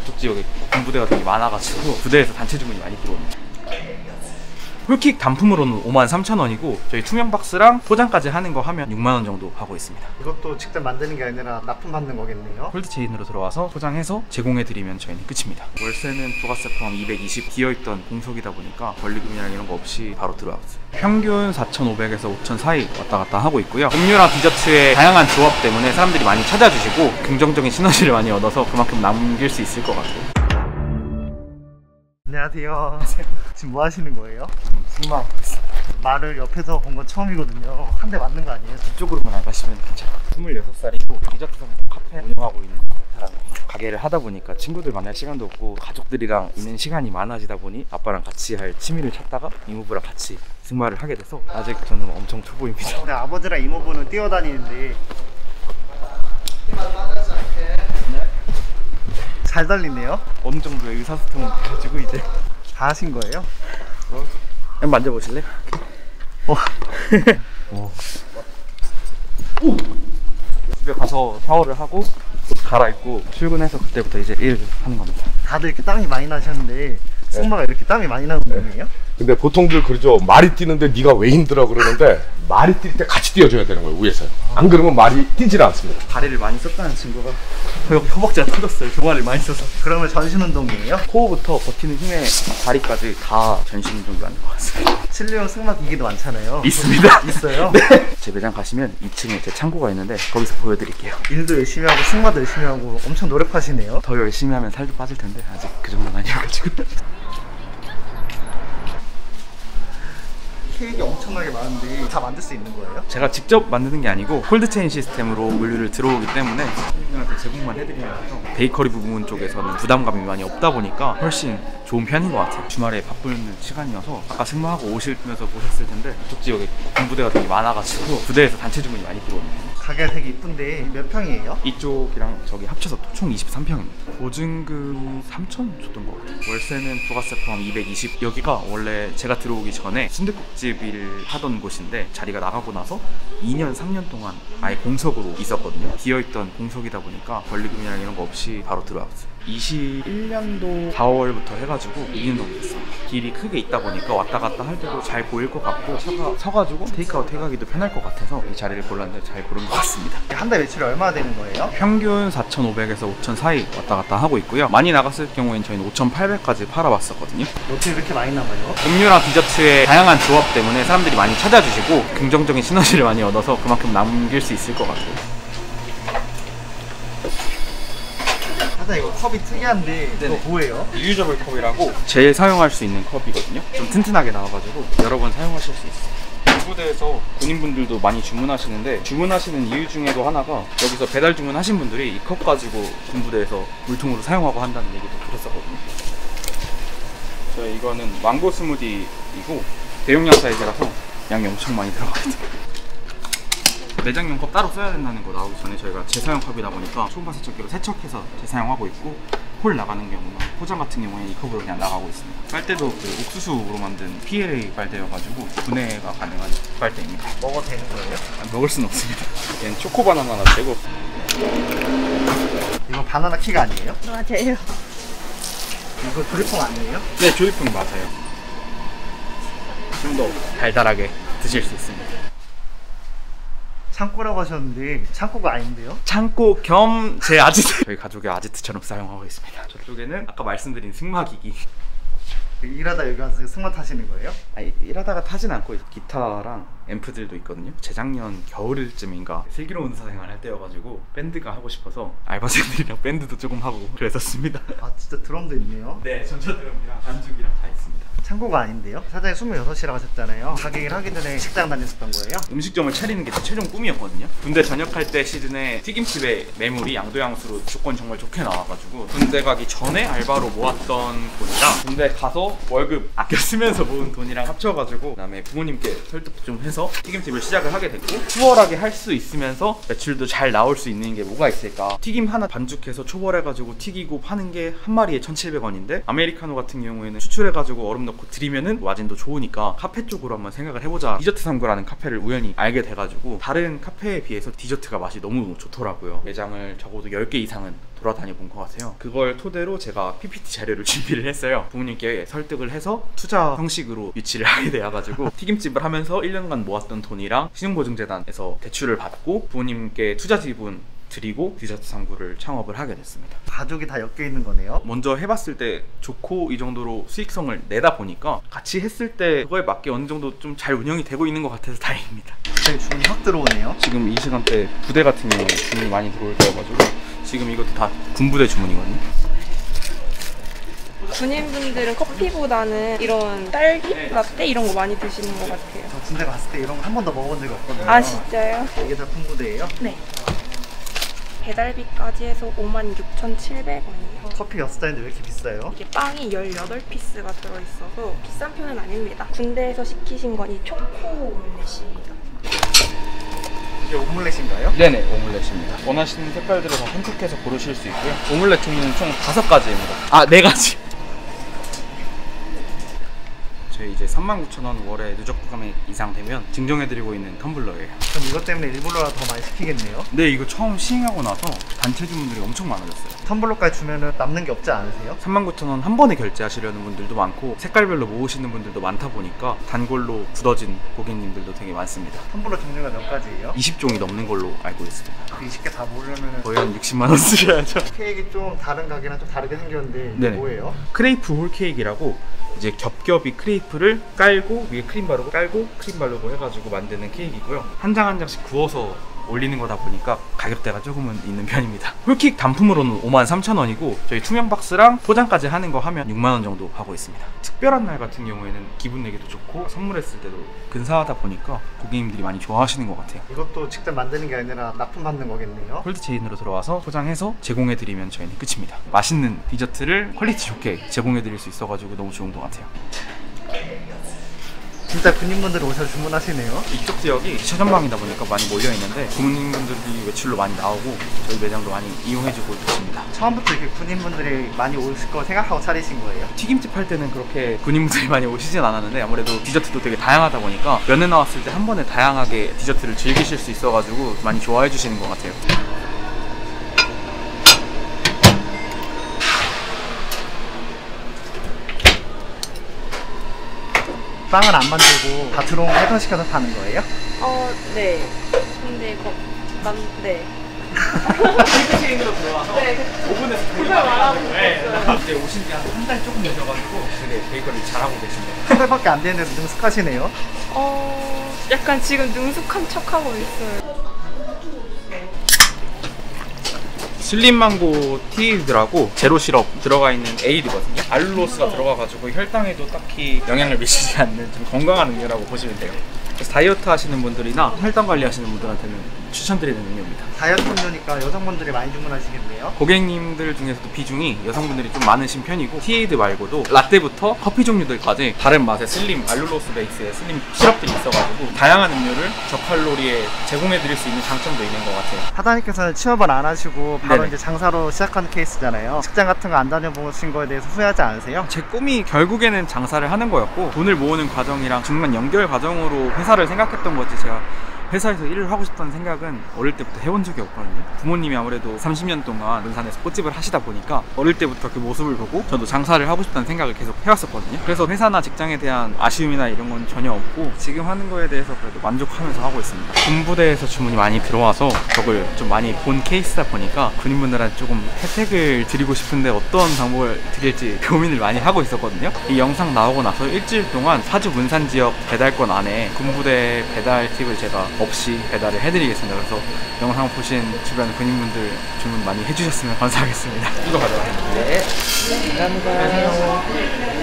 이쪽 지역에 군부대가 되게 많아가지고 부대에서 단체 주문이 많이 들어옵니다. 홀킥 단품으로는 53,000원이고 저희 투명 박스랑 포장까지 하는 거 하면 6만원 정도 하고 있습니다. 이것도 직접 만드는 게 아니라 납품 받는 거겠네요. 콜드체인으로 들어와서 포장해서 제공해드리면 저희는 끝입니다. 월세는 부가세 포함 220, 비어있던 공석이다 보니까 권리금이랑 이런 거 없이 바로 들어왔어요. 평균 4,500에서 5,000 사이 왔다 갔다 하고 있고요. 음료랑 디저트의 다양한 조합 때문에 사람들이 많이 찾아주시고 긍정적인 시너지를 많이 얻어서 그만큼 남길 수 있을 것 같아요. 안녕하세요. 지금 뭐 하시는 거예요? 승마하고 있어요. 말을 옆에서 본 건 처음이거든요. 한 대 맞는 거 아니에요? 이쪽으로만 안 가시면 괜찮아요. 26살이고 디저트 상품 카페 운영하고 있는 사람입니다. 가게를 하다 보니까 친구들 만날 시간도 없고 가족들이랑 있는 시간이 많아지다 보니 아빠랑 같이 할 취미를 찾다가 이모부랑 같이 승마를 하게 돼서 아직 저는 엄청 초보입니다. 근데 아버지랑 이모부는 뛰어다니는데 잘 달리네요. 어느 정도의 의사소통은 돼가지고 이제 다 하신 거예요? 한번 만져보실래? 집에 가서 샤워를 하고 옷 갈아입고 출근해서 그때부터 이제 일 하는 겁니다. 다들 이렇게 땀이 많이 나셨는데 승마가 이렇게 땀이 많이 나는 거예요? 근데 보통들 그러죠. 말이 뛰는데 네가 왜 힘들어 그러는데 말이 뛸 때 같이 뛰어줘야 되는 거예요, 위에서. 안 그러면 말이 뛰질 않습니다. 다리를 많이 썼다는 친구가 허벅지가 터졌어요. 종아리를 많이 써서. 그러면 전신 운동이에요? 코어부터 버티는 힘에 다리까지 다 전신 운동이 하는 것 같습니다. 실내용 승마 기기도 많잖아요. 있습니다. 있어요? 네. 제 매장 가시면 2층에 제 창고가 있는데 거기서 보여드릴게요. 일도 열심히 하고 승마도 열심히 하고 엄청 노력하시네요. 더 열심히 하면 살도 빠질 텐데 아직 그 정도는 아니어가지고. 케이크 엄청나게 많은데 다 만들 수 있는 거예요? 제가 직접 만드는 게 아니고 콜드체인 시스템으로 물류를 들어오기 때문에 손님들한테 제공만 해드리면서 베이커리 부분 쪽에서는 부담감이 많이 없다 보니까 훨씬 좋은 편인 것 같아요. 주말에 바쁜 시간이어서 아까 승마하고 오시면서 보셨을 텐데 이쪽 지역에 군부대가 되게 많아가지고 부대에서 단체 주문이 많이 들어옵니다. 가게가 되게 이쁜데 몇 평이에요? 이쪽이랑 저기 합쳐서 총 23평입니다. 보증금 3,000 줬던 것 같아요. 월세는 부가세 포함 220. 여기가 원래 제가 들어오기 전에 순댓국집을 하던 곳인데 자리가 나가고 나서 2년 3년 동안 아예 공석으로 있었거든요. 비어있던 공석이다 보니까 권리금이랑 이런 거 없이 바로 들어왔어요. 21년도 4월부터 해가지고 2년 정도 됐어요. 길이 크게 있다 보니까 왔다 갔다 할 때도 잘 보일 것 같고 차가 서가지고 테이크아웃 해가기도 편할 것 같아서 이 자리를 골랐는데 잘 고른 것 같습니다. 한 달 매출이 얼마나 되는 거예요? 평균 4,500에서 5,000 사이 왔다 갔다 하고 있고요. 많이 나갔을 경우에는 저희는 5,800까지 팔아봤었거든요. 어떻게 이렇게 많이 남아요? 음료랑 디저트의 다양한 조합 때문에 사람들이 많이 찾아주시고 긍정적인 시너지를 많이 얻어서 그만큼 남길 수 있을 것 같아요. 사장님 이거 컵이 특이한데 이거 뭐예요? 리유저블 컵이라고 제일 사용할 수 있는 컵이거든요. 좀 튼튼하게 나와가지고 여러 번 사용하실 수 있어요. 군부대에서 군인분들도 많이 주문하시는데 주문하시는 이유 중에도 하나가 여기서 배달 주문하신 분들이 이 컵 가지고 군부대에서 물통으로 사용하고 한다는 얘기도 들었었거든요. 저희 이거는 망고 스무디이고 대용량 사이즈라서 양이 엄청 많이 들어가요. 내장용 컵 따로 써야 된다는 거 나오기 전에 저희가 재사용 컵이다 보니까 초음파 세척기로 세척해서 재사용하고 있고 콜 나가는 경우나 포장 같은 경우에는 이 컵으로 그냥 나가고 있습니다. 빨대도 그 옥수수로 만든 PLA 빨대여가지고 분해가 가능한 빨대입니다. 먹어도 되는 거예요? 먹을 수는 없습니다. 얘는 초코 바나나 되고. 이거 바나나 키가 아니에요? 맞아요. 이거 조리통 아니에요? 네, 조리통 맞아요. 좀 더 달달하게 드실 수 있습니다. 창고라고 하셨는데 창고가 아닌데요? 창고 겸 제 아지트 저희 가족의 아지트처럼 사용하고 있습니다. 저쪽에는 아까 말씀드린 승마기기. 일하다 여기 와서 승마 타시는 거예요? 아니, 일하다가 타진 않고 기타랑 앰프들도 있거든요. 재작년 겨울쯤인가 슬기로운 사생활 할 때여가지고 밴드가 하고 싶어서 알바생들이랑 밴드도 조금 하고 그랬었습니다. 아 진짜 드럼도 있네요? 네, 전자 드럼이랑 반죽이랑 다 있습니다. 창고가 아닌데요? 사장님 26이라고 하셨잖아요. 가게 일 하기 전에 식당 다녔었던 거예요? 음식점을 차리는 게 제 최종 꿈이었거든요. 군대 전역할 때 시즌에 튀김집의 매물이 양도양수로 조건 정말 좋게 나와가지고 군대 가기 전에 알바로 모았던 돈이랑 군대 가서 월급 아껴 쓰면서 모은 돈이랑 합쳐가지고 그다음에 부모님께 설득 좀 해서 튀김집을 시작을 하게 됐고 수월하게 할 수 있으면서 매출도 잘 나올 수 있는 게 뭐가 있을까. 튀김 하나 반죽해서 초벌해가지고 튀기고 파는 게 한 마리에 1,700원인데 아메리카노 같은 경우에는 추출해가지고 얼음 넣고 넣고 드리면은 마진도 좋으니까 카페 쪽으로 한번 생각을 해보자. 디저트 상구라는 카페를 우연히 알게 돼가지고 다른 카페에 비해서 디저트가 맛이 너무 좋더라고요. 매장을 적어도 10개 이상은 돌아다녀 본 것 같아요. 그걸 토대로 제가 PPT 자료를 준비를 했어요. 부모님께 설득을 해서 투자 형식으로 유치를 하게 되어가지고 튀김집을 하면서 1년간 모았던 돈이랑 신용보증재단에서 대출을 받고 부모님께 투자 지분 드리고 디저트 상구를 창업을 하게 됐습니다. 가족이 다 엮여 있는 거네요. 먼저 해봤을 때 좋고 이 정도로 수익성을 내다 보니까 같이 했을 때 그거에 맞게 어느 정도 좀 잘 운영이 되고 있는 것 같아서 다행입니다. 갑자기 주문이 확 들어오네요. 지금 이 시간대 부대 같은 경우에 주문이 많이 들어올 때여가지고 지금 이것도 다 군부대 주문이거든요. 군인분들은 커피보다는 이런 딸기 라떼 이런 거 많이 드시는 것 같아요. 저 군대 갔을 때 이런 거 한 번도 먹어본 적이 없거든요. 아 진짜요? 이게 다 군부대예요? 네. 배달비까지 해서 56,700원이요. 커피 6잔인데 왜 이렇게 비싸요? 이게 빵이 18피스가 들어있어서 비싼 편은 아닙니다. 군대에서 시키신 건 이 초코 오믈렛입니다. 이게 오믈렛인가요? 네네, 오믈렛입니다. 원하시는 색깔들을 다 선택해서 고르실 수 있고요. 오믈렛 종류는 총 5가지입니다. 아, 4가지! 저희 이제 39,000원 월에 누적 구매액 이상 되면 증정해드리고 있는 텀블러예요. 그럼 이것 때문에 일본어라 더 많이 시키겠네요? 네, 이거 처음 시행하고 나서 단체 주문들이 엄청 많아졌어요. 텀블러까지 주면은 남는 게 없지 않으세요? 39,000원 한 번에 결제하시려는 분들도 많고 색깔별로 모으시는 분들도 많다 보니까 단골로 굳어진 고객님들도 되게 많습니다. 텀블러 종류가 몇 가지예요? 20종이 넘는 걸로 알고 있습니다. 그 20개 다 모으려면 거의 한 60만 원 쓰셔야죠. 케이크 좀 다른 가게랑 좀 다르게 생겼는데 이게 네네. 뭐예요? 크레이프 홀 케이크라고 이제 겹겹이 크레이프를 깔고 위에 크림 바르고 깔고 크림 바르고 해가지고 만드는 케이크이고요. 한 장 한 장씩 구워서 올리는 거다 보니까 가격대가 조금은 있는 편입니다. 홀케이크 단품으로는 53,000원이고 저희 투명 박스랑 포장까지 하는 거 하면 6만 원 정도 하고 있습니다. 특별한 날 같은 경우에는 기분 내기도 좋고 선물했을 때도 근사하다 보니까 고객님들이 많이 좋아하시는 것 같아요. 이것도 직접 만드는 게 아니라 납품 받는 거겠네요? 콜드체인으로 들어와서 포장해서 제공해드리면 저희는 끝입니다. 맛있는 디저트를 퀄리티 좋게 제공해드릴 수 있어가지고 너무 좋은 것 같아요. 진짜 군인분들이 오셔서 주문하시네요? 이쪽 지역이 최전방이다 보니까 많이 몰려있는데 부모님분들이 외출로 많이 나오고 저희 매장도 많이 이용해주고 있습니다. 처음부터 이렇게 군인분들이 많이 오실 거 생각하고 차리신 거예요? 튀김집 할 때는 그렇게 군인분들이 많이 오시진 않았는데 아무래도 디저트도 되게 다양하다 보니까 면회 나왔을 때 한 번에 다양하게 디저트를 즐기실 수 있어가지고 많이 좋아해 주시는 것 같아요. 빵을 안 만들고 다 들어온 거 해동시켜서 파는 거예요? 네. 근데 네. 콜드체인으로 들어와서 네. 오븐에서 되게 그걸 말하고 있었어요. 이제 오신 지 한 달 조금 되셔가지고 되게 베이커리 잘하고 계십니다. 한 달밖에 안 되는데 능숙하시네요? 약간 지금 능숙한 척하고 있어요. 슬림망고 티들하고 제로 시럽 들어가 있는 에이드거든요. 알룰로스가 들어가가지고 혈당에도 딱히 영향을 미치지 않는 좀 건강한 음료라고 보시면 돼요. 그래서 다이어트 하시는 분들이나 혈당 관리 하시는 분들한테는 추천드리는 음료입니다. 다이어트 음료니까 여성분들이 많이 주문하시겠네요? 고객님들 중에서도 비중이 여성분들이 좀 많으신 편이고 티에이드 말고도 라떼부터 커피 종류들까지 다른 맛의 슬림 알룰로스 베이스의 슬림 시럽들이 있어가지고 다양한 음료를 저칼로리에 제공해드릴 수 있는 장점도 있는 것 같아요. 사장님께서는 취업을 안 하시고 바로 네네. 이제 장사로 시작한 케이스잖아요. 직장 같은 거 안 다녀보신 거에 대해서 후회하지 않으세요? 제 꿈이 결국에는 장사를 하는 거였고 돈을 모으는 과정이랑 중간 연결 과정으로 회사를 생각했던 거지 제가 회사에서 일을 하고 싶다는 생각은 어릴 때부터 해본 적이 없거든요. 부모님이 아무래도 30년 동안 논산에서 꽃집을 하시다 보니까 어릴 때부터 그 모습을 보고 저도 장사를 하고 싶다는 생각을 계속 해왔었거든요. 그래서 회사나 직장에 대한 아쉬움이나 이런 건 전혀 없고 지금 하는 거에 대해서 그래도 만족하면서 하고 있습니다. 군부대에서 주문이 많이 들어와서 저걸 좀 많이 본 케이스다 보니까 군인분들한테 조금 혜택을 드리고 싶은데 어떤 방법을 드릴지 고민을 많이 하고 있었거든요. 이 영상 나오고 나서 일주일 동안 파주 문산 지역 배달권 안에 군부대 배달 팁을 제가 없이 배달을 해드리겠습니다. 그래서 영상 보신 주변 군인분들 주문 많이 해주셨으면 감사하겠습니다. 이거 가져가세요. 네. 감사합니다.